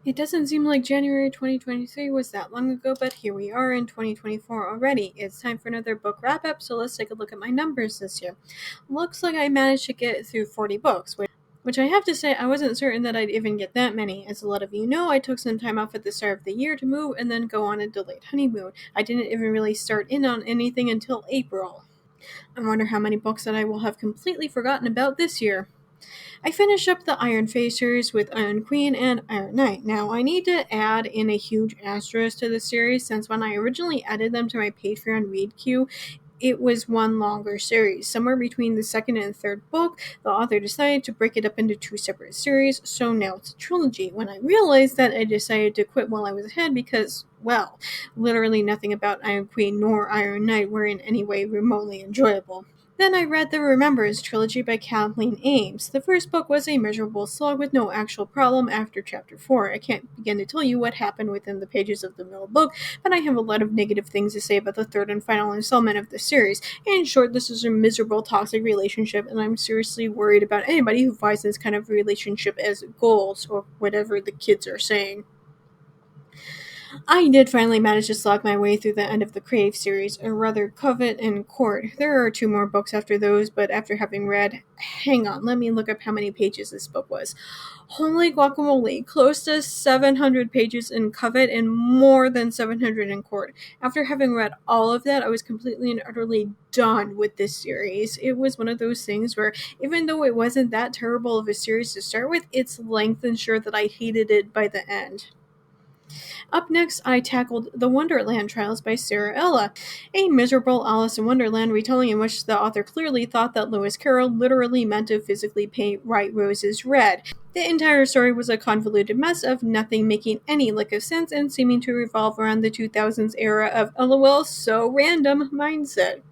It doesn't seem like January 2023 was that long ago, but here we are in 2024 already. It's time for another book wrap-up, so let's take a look at my numbers this year. Looks like I managed to get through 40 books, which I have to say I wasn't certain that I'd even get that many. As a lot of you know, I took some time off at the start of the year to move and then go on a delayed honeymoon. I didn't even really start in on anything until April. I wonder how many books that I will have completely forgotten about this year. I finished up the Iron Facers with Iron Queen and Iron Knight. Now, I need to add in a huge asterisk to the series since when I originally added them to my Patreon read queue, it was one longer series. Somewhere between the second and third book, the author decided to break it up into two separate series, so now it's a trilogy. When I realized that, I decided to quit while I was ahead because, well, literally nothing about Iron Queen nor Iron Knight were in any way remotely enjoyable. Then I read the Remembers trilogy by Kathleen Ames. The first book was a miserable slog with no actual problem after chapter 4. I can't begin to tell you what happened within the pages of the middle book, but I have a lot of negative things to say about the third and final installment of the series. In short, this is a miserable, toxic relationship, and I'm seriously worried about anybody who finds this kind of relationship as goals, or whatever the kids are saying. I did finally manage to slog my way through the end of the Crave series, or rather Covet and Court. There are two more books after those, but after having read... Hang on, let me look up how many pages this book was. Holy guacamole, close to 700 pages in Covet and more than 700 in Court. After having read all of that, I was completely and utterly done with this series. It was one of those things where, even though it wasn't that terrible of a series to start with, its length ensured that I hated it by the end. Up next, I tackled The Wonderland Trials by Sarah Ella, a miserable Alice in Wonderland retelling in which the author clearly thought that Lewis Carroll literally meant to physically paint white roses red. The entire story was a convoluted mess of nothing making any lick of sense and seeming to revolve around the 2000s era of LOL so random mindset.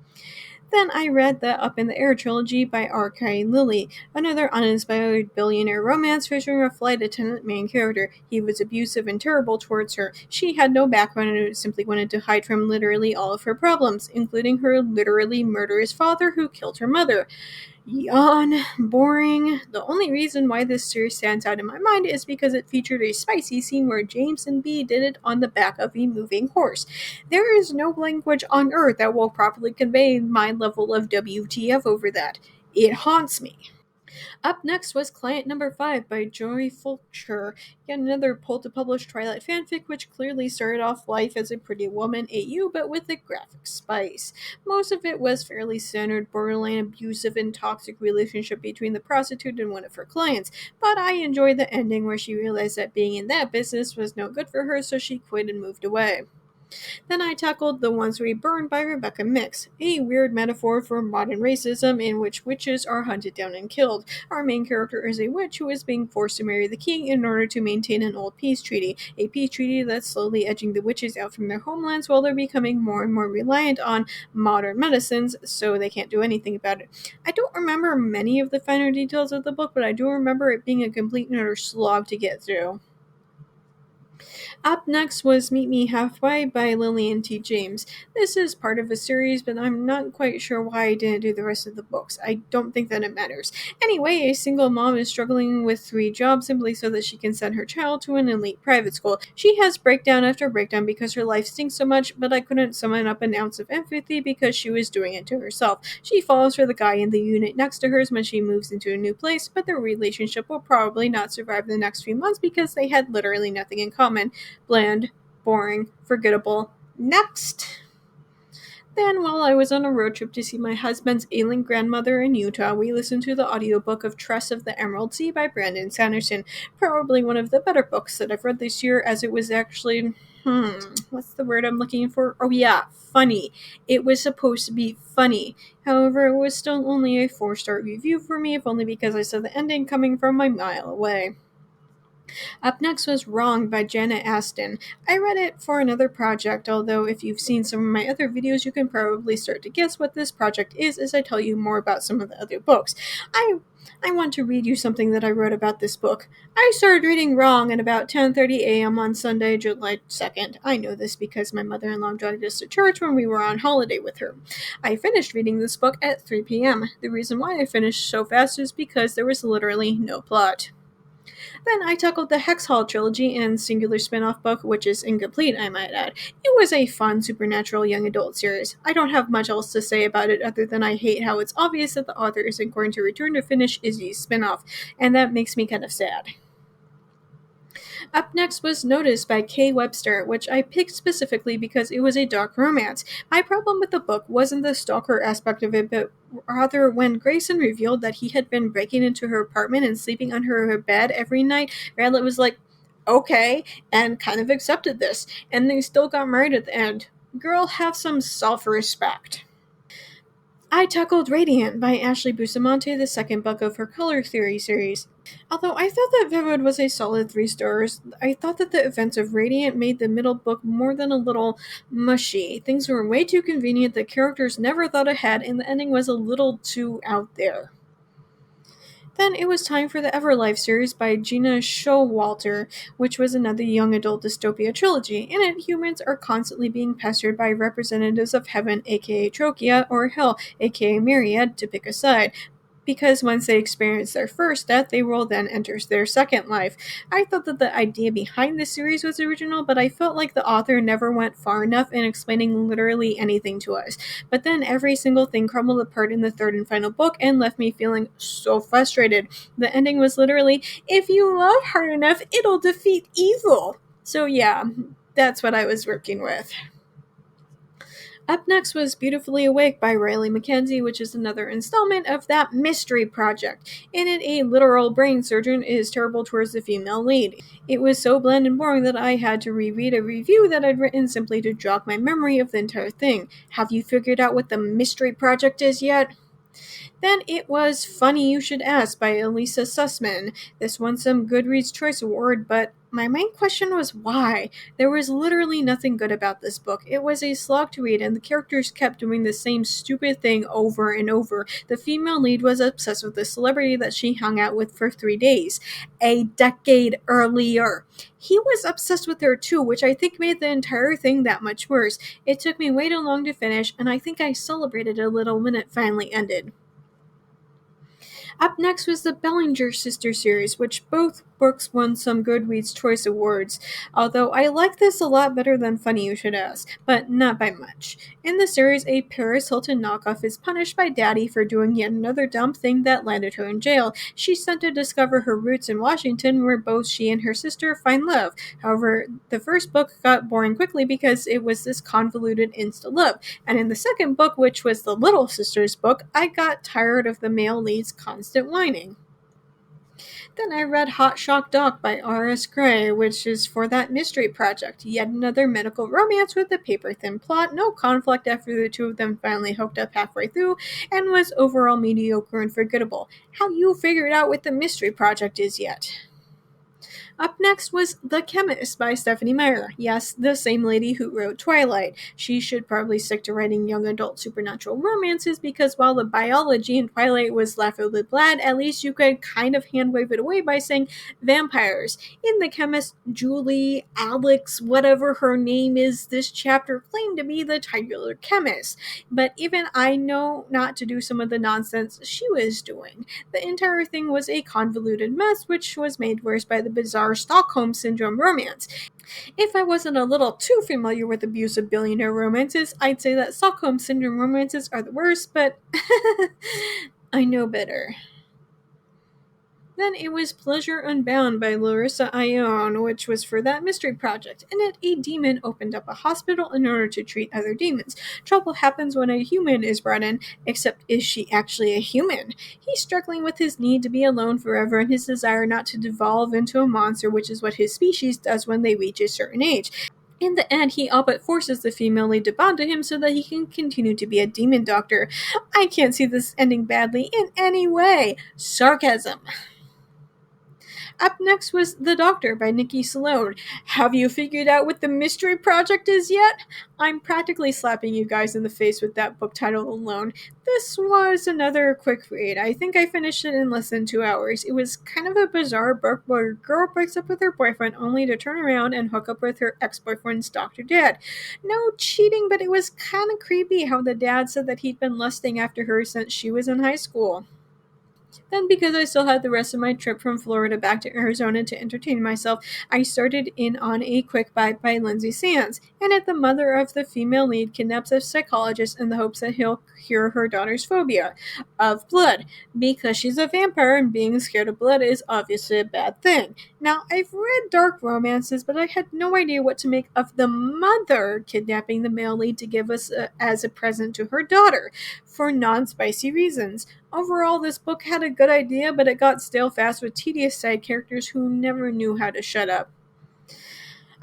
Then I read the Up in the Air Trilogy by R.K. Lilly, another uninspired billionaire romance featuring a flight attendant main character. He was abusive and terrible towards her. She had no background and simply wanted to hide from literally all of her problems, including her literally murderous father who killed her mother. Yawn. Boring. The only reason why this series stands out in my mind is because it featured a spicy scene where James and B did it on the back of a moving horse. There is no language on earth that will properly convey my level of WTF over that. It haunts me. Up next was Client Number 5 by Joy Fulcher, yet another pull-to-publish Twilight fanfic which clearly started off life as a pretty woman AU but with a graphic spice. Most of it was fairly standard, borderline abusive and toxic relationship between the prostitute and one of her clients, but I enjoyed the ending where she realized that being in that business was no good for her, so she quit and moved away. Then I tackled The Ones We Burned by Rebecca Mix, a weird metaphor for modern racism in which witches are hunted down and killed. Our main character is a witch who is being forced to marry the king in order to maintain an old peace treaty, a peace treaty that's slowly edging the witches out from their homelands while they're becoming more and more reliant on modern medicines, so they can't do anything about it. I don't remember many of the finer details of the book, but I do remember it being a complete and utter slog to get through. Up next was Meet Me Halfway by Lillian T. James. This is part of a series, but I'm not quite sure why I didn't do the rest of the books. I don't think that it matters. Anyway, a single mom is struggling with 3 jobs simply so that she can send her child to an elite private school. She has breakdown after breakdown because her life stinks so much, but I couldn't summon up an ounce of empathy because she was doing it to herself. She falls for the guy in the unit next to hers when she moves into a new place, but their relationship will probably not survive the next few months because they had literally nothing in common. Bland, boring, forgettable. Next! Then, while I was on a road trip to see my husband's ailing grandmother in Utah, we listened to the audiobook of Tress of the Emerald Sea by Brandon Sanderson. Probably one of the better books that I've read this year, as it was actually, what's the word I'm looking for? Oh yeah, funny. It was supposed to be funny. However, it was still only a 4-star review for me, if only because I saw the ending coming from a mile away. Up next was Wrong by Janet Aston. I read it for another project, although if you've seen some of my other videos, you can probably start to guess what this project is as I tell you more about some of the other books. I want to read you something that I wrote about this book. I started reading Wrong at about 10:30 a.m. on Sunday, July 2nd. I know this because my mother-in-law dragged us to church when we were on holiday with her. I finished reading this book at 3 p.m. The reason why I finished so fast is because there was literally no plot. Then I tackled the Hex Hall Trilogy and singular spin-off book, which is incomplete, I might add. It was a fun supernatural young adult series. I don't have much else to say about it other than I hate how it's obvious that the author isn't going to return to finish Izzy's spin-off, and that makes me kind of sad. Up next was Notice by Kay Webster, which I picked specifically because it was a dark romance. My problem with the book wasn't the stalker aspect of it, but rather when Grayson revealed that he had been breaking into her apartment and sleeping under her bed every night, Violet was like, okay, and kind of accepted this, and they still got married at the end. Girl, have some self-respect. I tackled Radiant by Ashley Bustamante, the second book of her Color Theory series. Although I thought that Vivid was a solid 3 stars, I thought that the events of Radiant made the middle book more than a little mushy. Things were way too convenient, the characters never thought ahead, and the ending was a little too out there. Then it was time for the Everlife series by Gina Showalter, which was another young adult dystopia trilogy. In it, humans are constantly being pestered by representatives of heaven, aka Trokia, or hell, aka Myriad, to pick a side, because once they experience their first death, they will then enter their second life. I thought that the idea behind this series was original, but I felt like the author never went far enough in explaining literally anything to us. But then every single thing crumbled apart in the third and final book and left me feeling so frustrated. The ending was literally, if you love hard enough, it'll defeat evil. So yeah, that's what I was working with. Up next was Beautifully Awake by Riley Mackenzie, which is another installment of that mystery project. In it, a literal brain surgeon is terrible towards the female lead. It was so bland and boring that I had to reread a review that I'd written simply to jog my memory of the entire thing. Have you figured out what the mystery project is yet? Then it was Funny You Should Ask by Elisa Sussman. This won some Goodreads Choice Award, but my main question was why? There was literally nothing good about this book. It was a slog to read, and the characters kept doing the same stupid thing over and over. The female lead was obsessed with the celebrity that she hung out with for 3 days, a decade earlier. He was obsessed with her too, which I think made the entire thing that much worse. It took me way too long to finish, and I think I celebrated a little when it finally ended. Up next was the Bellinger Sisters series, which both books won some Goodreads Choice Awards, although I like this a lot better than Funny You Should Ask, but not by much. In the series, a Paris Hilton knockoff is punished by Daddy for doing yet another dumb thing that landed her in jail. She's sent to discover her roots in Washington, where both she and her sister find love. However, the first book got boring quickly because it was this convoluted insta-love, and in the second book, which was the Little Sisters book, I got tired of the male lead's constant whining. Then I read Hot Shock Doc by R.S. Gray, which is for that mystery project. Yet another medical romance with a paper-thin plot, no conflict after the two of them finally hooked up halfway through, and was overall mediocre and forgettable. Have you figured out what the mystery project is yet? Up next was The Chemist by Stephanie Meyer. Yes, the same lady who wrote Twilight. She should probably stick to writing young adult supernatural romances because while the biology in Twilight was laughably bland, at least you could kind of hand wave it away by saying vampires. In The Chemist, Julie, Alex, whatever her name is, this chapter claimed to be the titular chemist. But even I know not to do some of the nonsense she was doing. The entire thing was a convoluted mess, which was made worse by the bizarre Stockholm Syndrome romance. If I wasn't a little too familiar with abusive billionaire romances, I'd say that Stockholm Syndrome romances are the worst, but I know better. Then it was Pleasure Unbound by Larissa Ione, which was for that mystery project. In it, a demon opened up a hospital in order to treat other demons. Trouble happens when a human is brought in, except is she actually a human? He's struggling with his need to be alone forever and his desire not to devolve into a monster, which is what his species does when they reach a certain age. In the end, he all but forces the female lead to bond to him so that he can continue to be a demon doctor. I can't see this ending badly in any way. Sarcasm. Up next was The Doctor by Nikki Sloan. Have you figured out what the mystery project is yet? I'm practically slapping you guys in the face with that book title alone. This was another quick read. I think I finished it in less than 2 hours. It was kind of a bizarre book where a girl breaks up with her boyfriend only to turn around and hook up with her ex-boyfriend's doctor dad. No cheating, but it was kind of creepy how the dad said that he'd been lusting after her since she was in high school. Then, because I still had the rest of my trip from Florida back to Arizona to entertain myself, I started in on A Quick Bite by Lindsay Sands, and it the mother of the female lead kidnaps a psychologist in the hopes that he'll cure her daughter's phobia of blood, because she's a vampire and being scared of blood is obviously a bad thing. Now, I've read dark romances, but I had no idea what to make of the mother kidnapping the male lead to give us as a present to her daughter, for non-spicy reasons. Overall, this book had a good idea, but it got stale fast with tedious side characters who never knew how to shut up.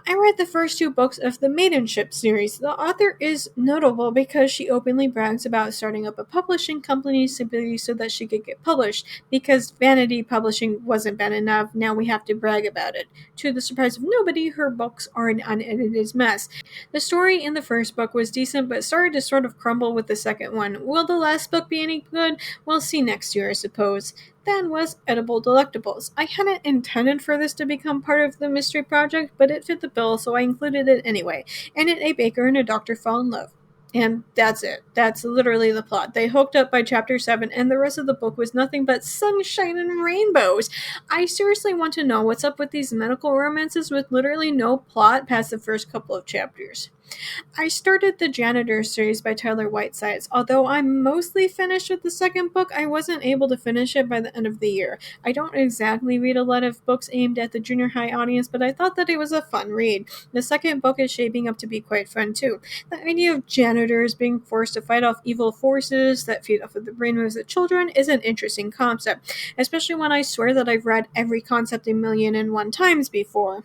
I read the first two books of the Maidens Ship series. The author is notable because she openly brags about starting up a publishing company simply so that she could get published, because vanity publishing wasn't bad enough, now we have to brag about it. To the surprise of nobody, her books are an unedited mess. The story in the first book was decent, but started to sort of crumble with the second one. Will the last book be any good? We'll see next year, I suppose. Then was Edible Delectables. I hadn't intended for this to become part of the mystery project, but it fit the bill, so I included it anyway. In it, a baker and a doctor fall in love. And that's it. That's literally the plot. They hooked up by chapter 7, and the rest of the book was nothing but sunshine and rainbows. I seriously want to know what's up with these medical romances with literally no plot past the first couple of chapters. I started the Janitor series by Tyler Whitesides. Although I'm mostly finished with the second book, I wasn't able to finish it by the end of the year. I don't exactly read a lot of books aimed at the junior high audience, but I thought that it was a fun read. The second book is shaping up to be quite fun too. The idea of janitors being forced to fight off evil forces that feed off of the brainwaves of children is an interesting concept, especially when I swear that I've read every concept 1,000,001 times before.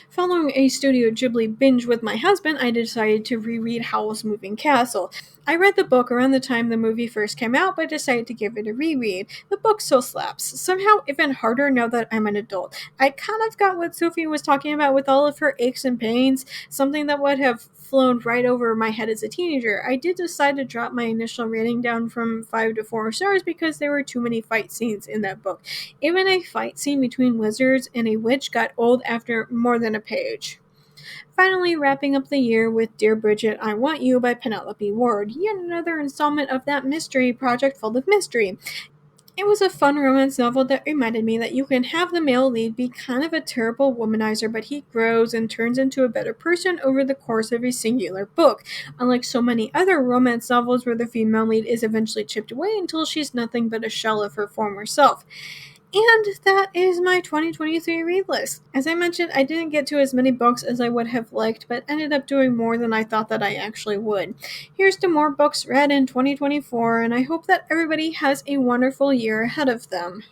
Following a Studio Ghibli binge with my husband, I decided to reread Howl's Moving Castle. I read the book around the time the movie first came out, but decided to give it a reread. The book still slaps, somehow even harder now that I'm an adult. I kind of got what Sophie was talking about with all of her aches and pains, something that would have flown right over my head as a teenager. I did decide to drop my initial rating down from 5 to 4 stars because there were too many fight scenes in that book. Even a fight scene between wizards and a witch got old after more than a page. Finally, wrapping up the year with Dear Bridget, I Want You by Penelope Ward, yet another installment of that mystery project full of mystery. It was a fun romance novel that reminded me that you can have the male lead be kind of a terrible womanizer, but he grows and turns into a better person over the course of a singular book, unlike so many other romance novels where the female lead is eventually chipped away until she's nothing but a shell of her former self. And that is my 2023 read list. As I mentioned, I didn't get to as many books as I would have liked, but ended up doing more than I thought that I actually would. Here's to more books read in 2024, and I hope that everybody has a wonderful year ahead of them.